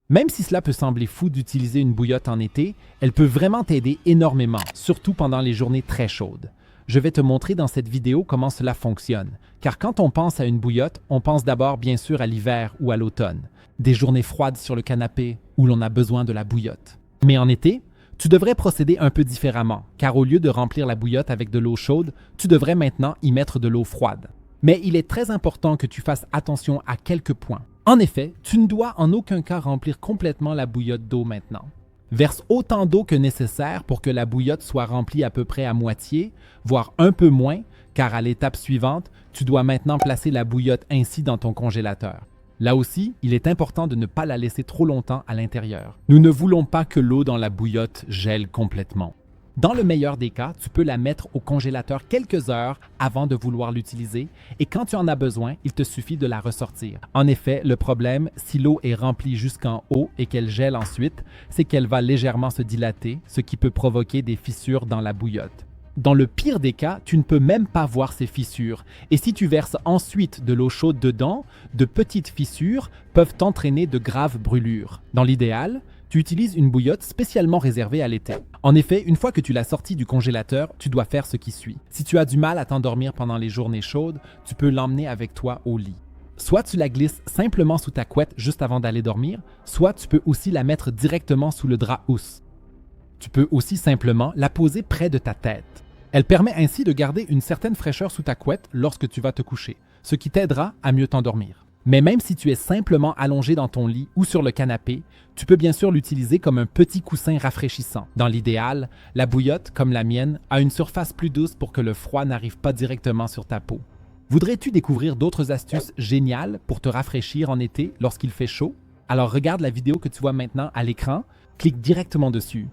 Même si cela peut sembler fou d'utiliser une bouillotte en été, elle peut vraiment t'aider énormément, surtout pendant les journées très chaudes. Je vais te montrer dans cette vidéo comment cela fonctionne, car quand on pense à une bouillotte, on pense d'abord bien sûr à l'hiver ou à l'automne, des journées froides sur le canapé où l'on a besoin de la bouillotte. Mais en été, tu devrais procéder un peu différemment, car au lieu de remplir la bouillotte avec de l'eau chaude, tu devrais maintenant y mettre de l'eau froide. Mais il est très important que tu fasses attention à quelques points. En effet, tu ne dois en aucun cas remplir complètement la bouillotte d'eau maintenant. Verse autant d'eau que nécessaire pour que la bouillotte soit remplie à peu près à moitié, voire un peu moins, car à l'étape suivante, tu dois maintenant placer la bouillotte ainsi dans ton congélateur. Là aussi, il est important de ne pas la laisser trop longtemps à l'intérieur. Nous ne voulons pas que l'eau dans la bouillotte gèle complètement. Dans le meilleur des cas, tu peux la mettre au congélateur quelques heures avant de vouloir l'utiliser et quand tu en as besoin, il te suffit de la ressortir. En effet, le problème, si l'eau est remplie jusqu'en haut et qu'elle gèle ensuite, c'est qu'elle va légèrement se dilater, ce qui peut provoquer des fissures dans la bouillotte. Dans le pire des cas, tu ne peux même pas voir ces fissures et si tu verses ensuite de l'eau chaude dedans, de petites fissures peuvent entraîner de graves brûlures. Dans l'idéal, tu utilises une bouillotte spécialement réservée à l'été. En effet, une fois que tu l'as sortie du congélateur, tu dois faire ce qui suit. Si tu as du mal à t'endormir pendant les journées chaudes, tu peux l'emmener avec toi au lit. Soit tu la glisses simplement sous ta couette juste avant d'aller dormir, soit tu peux aussi la mettre directement sous le drap housse. Tu peux aussi simplement la poser près de ta tête. Elle permet ainsi de garder une certaine fraîcheur sous ta couette lorsque tu vas te coucher, ce qui t'aidera à mieux t'endormir. Mais même si tu es simplement allongé dans ton lit ou sur le canapé, tu peux bien sûr l'utiliser comme un petit coussin rafraîchissant. Dans l'idéal, la bouillotte, comme la mienne, a une surface plus douce pour que le froid n'arrive pas directement sur ta peau. Voudrais-tu découvrir d'autres astuces géniales pour te rafraîchir en été lorsqu'il fait chaud? Alors regarde la vidéo que tu vois maintenant à l'écran, clique directement dessus